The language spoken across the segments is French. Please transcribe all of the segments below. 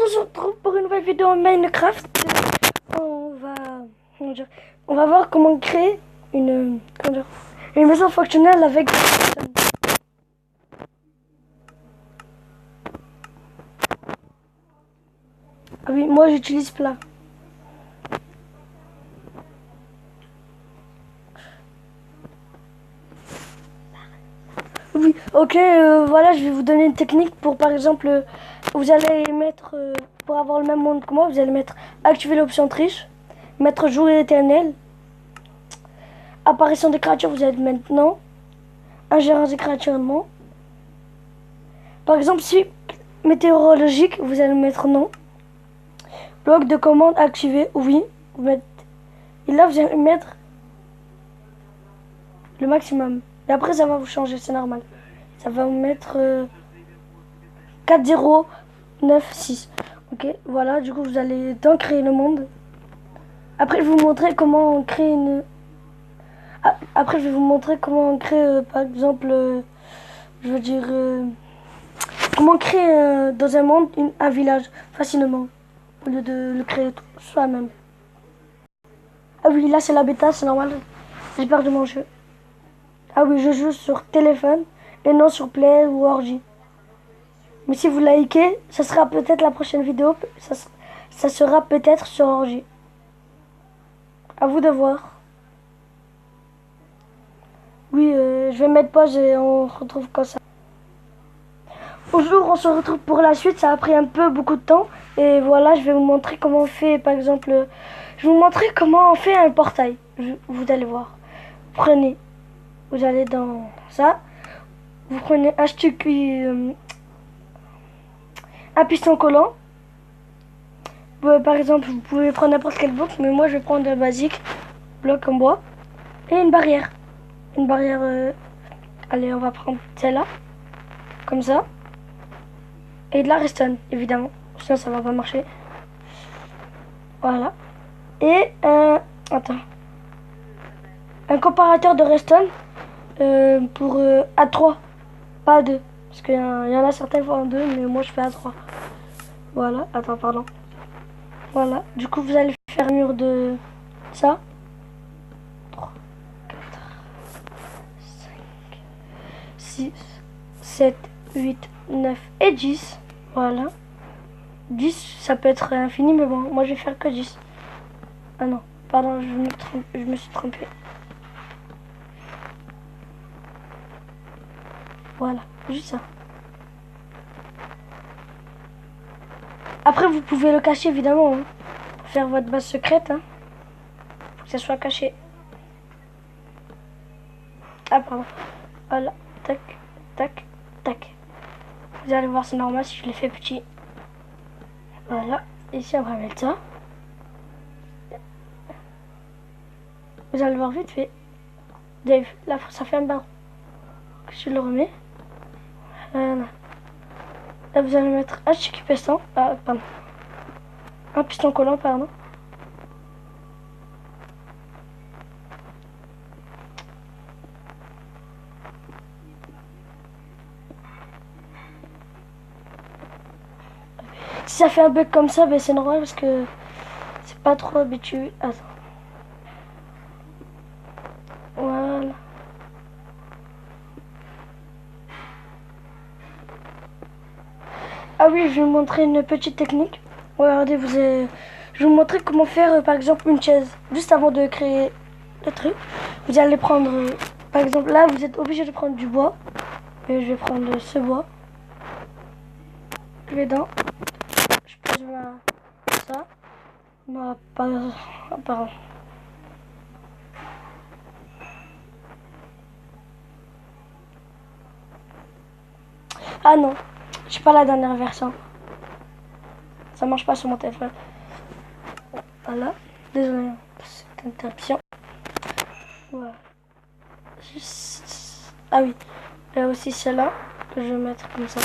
se retrouve pour une nouvelle vidéo en Minecraft. On va voir comment créer une maison fonctionnelle avec. Ah oui, moi j'utilise plat. Oui, ok, voilà, je vais vous donner une technique pour, par exemple, vous allez mettre, pour avoir le même monde que moi, vous allez mettre activer l'option triche, mettre jour éternel, apparition des créatures, vous allez maintenant, ingérence des créatures, non. Par exemple, si météorologique, vous allez mettre non. Bloc de commande activé, oui, vous mettez, et là vous allez mettre le maximum. Et après ça va vous changer, c'est normal. Ça va vous mettre 4096. Ok, voilà, du coup vous allez dans créer le monde. Après je vais vous montrer comment créer une... Après je vais vous montrer comment créer par exemple, je veux dire, comment créer dans un monde un village facilement. Au lieu de le créer soi-même. Ah oui, là c'est la bêta, c'est normal. J'ai perdu mon jeu. Ah oui, je joue sur téléphone et non sur Play ou Orgy. Mais si vous likez, ça sera peut-être la prochaine vidéo. Ça sera peut-être sur Orgy. À vous de voir. Oui, je vais mettre pause et on se retrouve comme ça. Bonjour, on se retrouve pour la suite. Ça a pris un peu beaucoup de temps. Et voilà, je vais vous montrer comment on fait, par exemple... Je vais vous montrer comment on fait un portail. Vous allez voir. Prenez... Vous allez dans ça. Vous prenez un piston collant. Par exemple, vous pouvez prendre n'importe quel bloc, mais moi je vais prendre un basique, bloc en bois. Et une barrière. Une barrière... allez, on va prendre celle-là. Comme ça. Et de la redstone, évidemment. Sinon ça va pas marcher. Voilà. Et attends. Un comparateur de redstone. Pour à 3, pas à 2. Parce qu'il y en a certains fois en 2, mais moi je fais à 3. Voilà, attends, pardon. Voilà, du coup vous allez faire un mur de ça. 3, 4, 5, 6, 7, 8, 9 et 10. Voilà. 10, ça peut être infini, mais bon, moi je vais faire que 10. Ah non, pardon, je me suis trompé. Voilà, juste ça. Après, vous pouvez le cacher, évidemment. Hein, pour faire votre base secrète. Hein. Faut que ça soit caché. Ah, pardon. Voilà. Tac, tac, tac. Vous allez voir, c'est normal si je l'ai fait petit. Voilà. Ici, on va mettre ça. Vous allez voir vite fait. Dave, là, ça fait un barreau. Je le remets. Voilà. Là, vous allez mettre un chic piston. Ah, pardon. Un piston collant, pardon. Si ça fait un bug comme ça, ben c'est normal parce que c'est pas trop habitué. Attends. Voilà. Ah oui, je vais vous montrer une petite technique. Regardez, je vais vous montrer comment faire par exemple une chaise. Juste avant de créer le truc, vous allez prendre, par exemple là, vous êtes obligé de prendre du bois. Et je vais prendre ce bois. Je vais dans. Je pose ça. Non, pardon. Ah non, j'ai pas la dernière version. Ça marche pas sur mon téléphone. Voilà. Désolé pour cette interruption. Voilà. Ah oui. Il y a aussi celle-là que je vais mettre comme ça.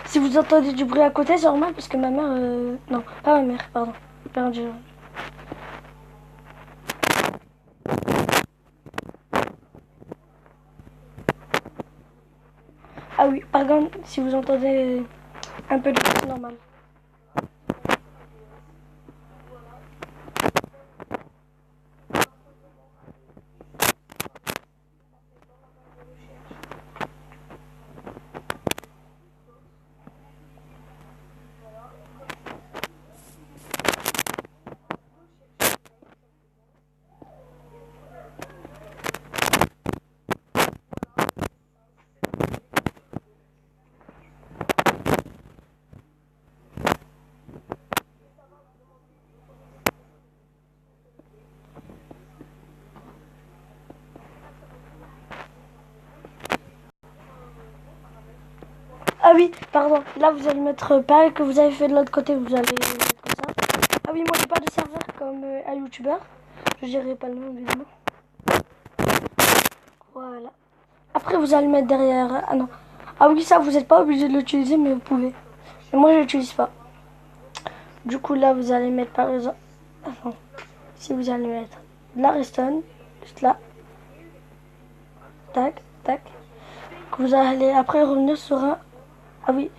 Si vous entendez du bruit à côté, c'est normal parce que ma mère... Non, pas ma mère, pardon. Perdu. Ah oui, par contre, si vous entendez un peu de bruit, c'est normal. Ah oui, pardon. Là, vous allez mettre pareil que vous avez fait de l'autre côté. Vous allez mettre comme ça. Ah oui, moi, j'ai pas de serveur comme un YouTuber. Je dirai pas le nom, évidemment. Voilà. Après, vous allez mettre derrière. Ah non. Ah oui, ça, vous n'êtes pas obligé de l'utiliser, mais vous pouvez. Mais moi, je l'utilise pas. Du coup, là, vous allez mettre par exemple. Attends. Si vous allez mettre de la redstone, juste là. Tac, tac. Que vous allez après revenir sur un. Ah oui,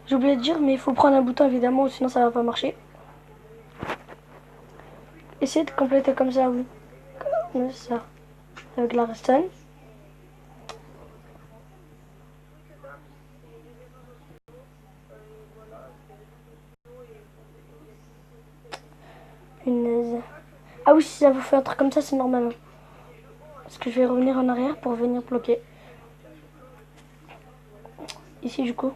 j'ai oublié de dire, mais il faut prendre un bouton évidemment, sinon ça va pas marcher. Essayez de compléter comme ça, oui. Comme ça. Avec la redstone. Punaise. Ah oui, si ça vous fait un truc comme ça, c'est normal. Hein. Parce que je vais revenir en arrière pour venir bloquer. Ici, du coup.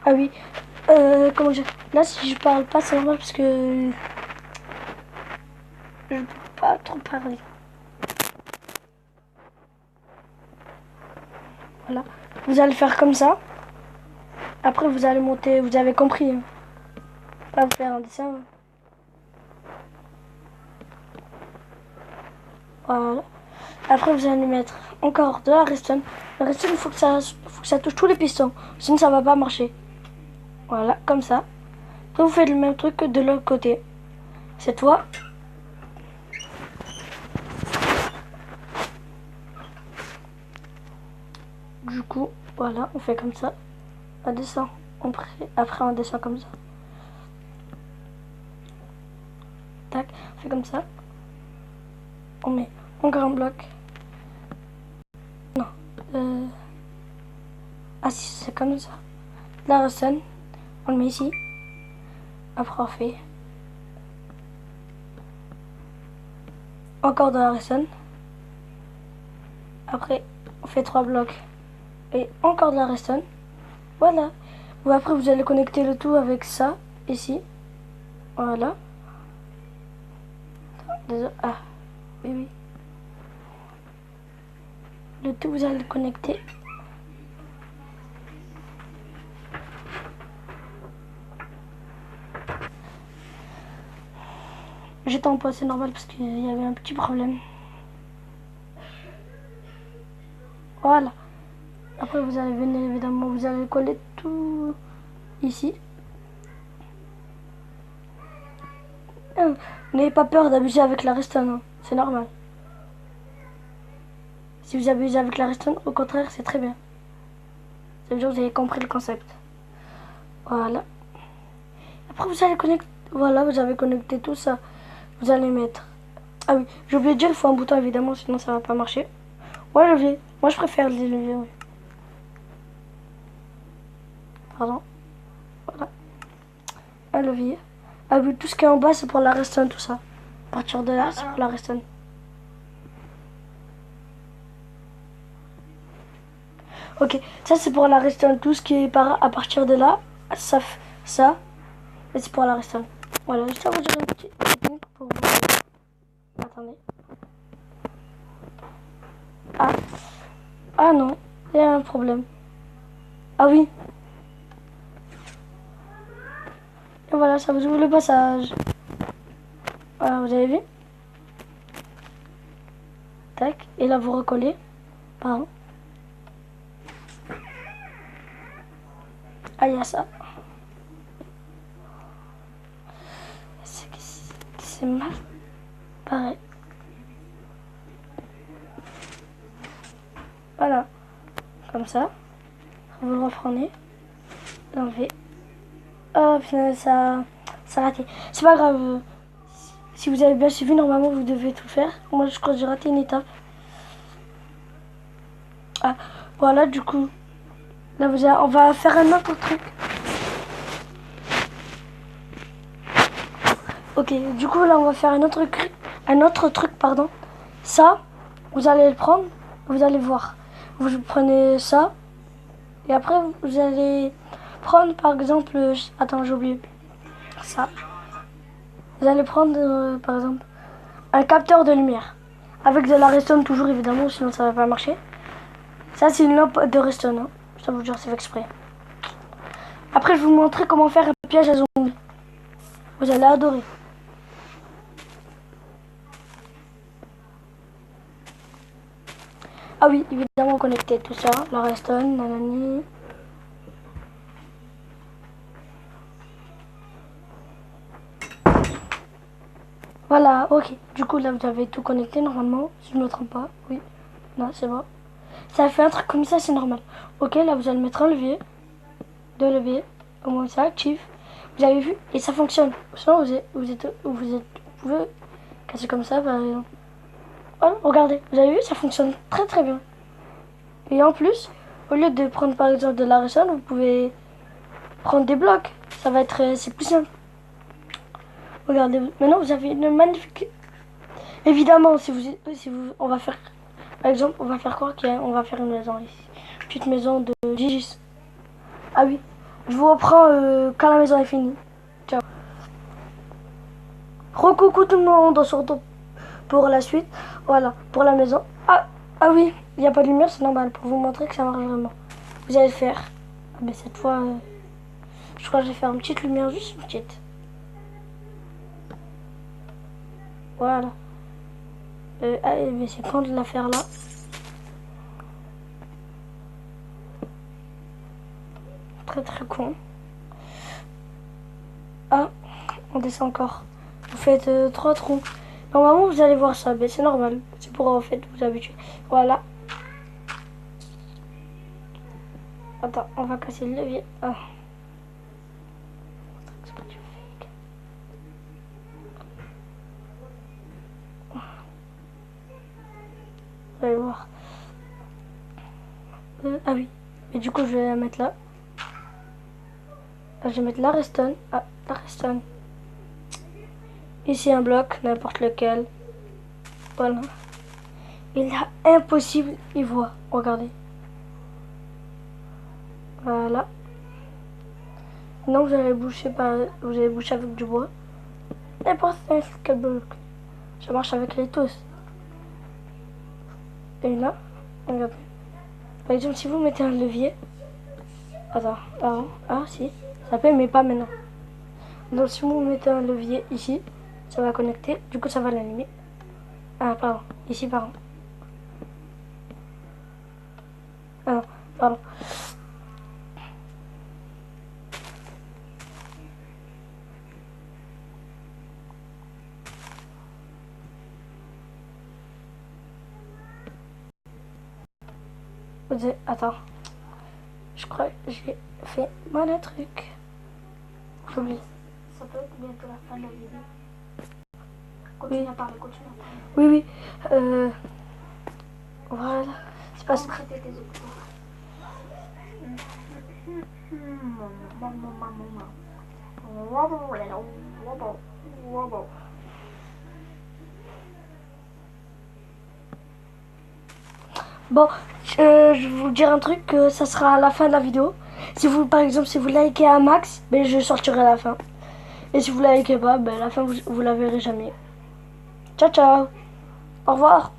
Ah oui. Comment dire. Là, si je parle pas, c'est normal parce que je peux pas trop parler. Voilà. Vous allez faire comme ça. Après, vous allez monter. Vous avez compris. Hein. Pas vous faire un dessin. Hein. Voilà. Après, vous allez mettre encore de la redstone. La redstone, il faut que ça touche tous les pistons. Sinon, ça va pas marcher. Voilà, comme ça. Après, vous faites le même truc que de l'autre côté. Cette fois. Du coup, voilà, on fait comme ça. On descend. Après, on descend comme ça. Tac, on fait comme ça. On met encore un bloc. Non. Ah si, c'est comme ça. La redstone, on le met ici. Après, on fait encore de la redstone. Après, on fait 3 blocs. Et encore de la redstone. Voilà. Ou après, vous allez connecter le tout avec ça, ici. Voilà. Désolé. Ah, oui, oui. Le tout, vous allez le connecter. J'étais en pause, c'est normal parce qu'il y avait un petit problème. Voilà. Après, vous allez venir, évidemment, vous allez coller tout ici. N'ayez pas peur d'abuser avec la redstone, hein. C'est normal. Si vous abusez avec la redstone, au contraire, c'est très bien. Ça veut dire que vous avez compris le concept. Voilà. Après, vous allez connecter. Voilà, vous avez connecté tout ça. Vous allez mettre. Ah oui, j'ai oublié de dire, il faut un bouton évidemment, sinon ça va pas marcher. Ouais, levier. Moi, je préfère les leviers. Oui. Pardon. Voilà. Un levier. Ah oui, tout ce qui est en bas, c'est pour la redstone, tout ça. À partir de là, c'est pour la redstone. Ok, ça c'est pour la redstone. Tout ce qui est à partir de là, ça, et c'est pour la redstone. Voilà, juste à vous dire une petite technique pour vous. Attendez. Ah. Ah non, il y a un problème. Ah oui. Et voilà, ça vous ouvre le passage. Voilà, vous avez vu? Tac. Et là, vous recollez. Pardon. Ah, il y a ça. C'est mal. Pareil. Voilà. Comme ça. Vous le reprenez. L'enlever. Oh, finalement, ça a raté. C'est pas grave. Si vous avez bien suivi, normalement, vous devez tout faire. Moi, je crois que j'ai raté une étape. Ah, voilà, du coup. Là, on va faire un autre truc. Ok, du coup, là, on va faire un autre truc, pardon. Ça, vous allez le prendre, vous allez voir. Vous prenez ça, et après, vous allez prendre, par exemple, attends, j'ai oublié. Ça. Vous allez prendre, par exemple, un capteur de lumière. Avec de la redstone, toujours, évidemment, sinon ça va pas marcher. Ça, c'est une lampe de redstone, hein. Je vous jure, c'est fait exprès. Après, je vais vous montrer comment faire un piège à zombies. Vous allez adorer. Ah oui, évidemment, connecter tout ça. La redstone, nanani. Voilà, ok. Du coup, là, vous avez tout connecté normalement. Si je ne me trompe pas. Oui. Non, c'est bon. Ça fait un truc comme ça, c'est normal. Ok, là, vous allez mettre un levier. Deux leviers. Au moins, ça active. Vous avez vu? Et ça fonctionne. Sinon, vous pouvez casser comme ça, par exemple. Voilà, regardez. Vous avez vu? Ça fonctionne très très bien. Et en plus, au lieu de prendre par exemple de la redstone, vous pouvez prendre des blocs. Ça va être, c'est plus simple. Regardez, maintenant vous avez une magnifique. Évidemment, on va faire, par exemple, on va faire quoi? On va faire une maison ici, une petite maison de Gigis. Ah oui, je vous reprends quand la maison est finie. Ciao. Recoucou tout le monde, surtout pour la suite. Voilà, pour la maison. Ah oui, il n'y a pas de lumière, c'est normal, pour vous montrer que ça marche vraiment. Vous allez le faire. Ah, mais cette fois, je crois que je vais faire une petite lumière, juste une petite. Voilà. Allez, mais c'est con de la faire là. Très très con. Ah, on descend encore. Vous faites 3 trous. Normalement, vous allez voir ça, mais c'est normal. C'est pour en fait vous habituer. Voilà. Attends, on va casser le levier. Ah. Vous allez voir. Ah oui. Et du coup, je vais la mettre là. Je vais mettre la redstone. Ah, la redstone. Ici, un bloc, n'importe lequel. Voilà. Et là, impossible, il voit. Regardez. Voilà. Non, vous allez boucher avec du bois. N'importe quel bloc. Ça marche avec les tous. Et là, regardez. Par exemple, si vous mettez un levier. Attends, avant. Ah, si. Ça peut, mais pas maintenant. Donc, si vous mettez un levier ici, ça va connecter. Du coup, ça va l'allumer. Ah, pardon. Ici, pardon. Ah non, pardon. Attends. Je crois que j'ai fait mal un truc. J'oublie. Ça peut être bientôt la fin de la vidéo. Continue à parler, continue à parler. Oui, oui. Voilà. C'est pas ça. C'était tes écouteurs. Bon, je vais vous dire un truc, que ça sera à la fin de la vidéo. Si vous, par exemple, si vous likez un max, ben, je sortirai à la fin. Et si vous likez pas, ben, la fin, vous la verrez jamais. Ciao, ciao. Au revoir.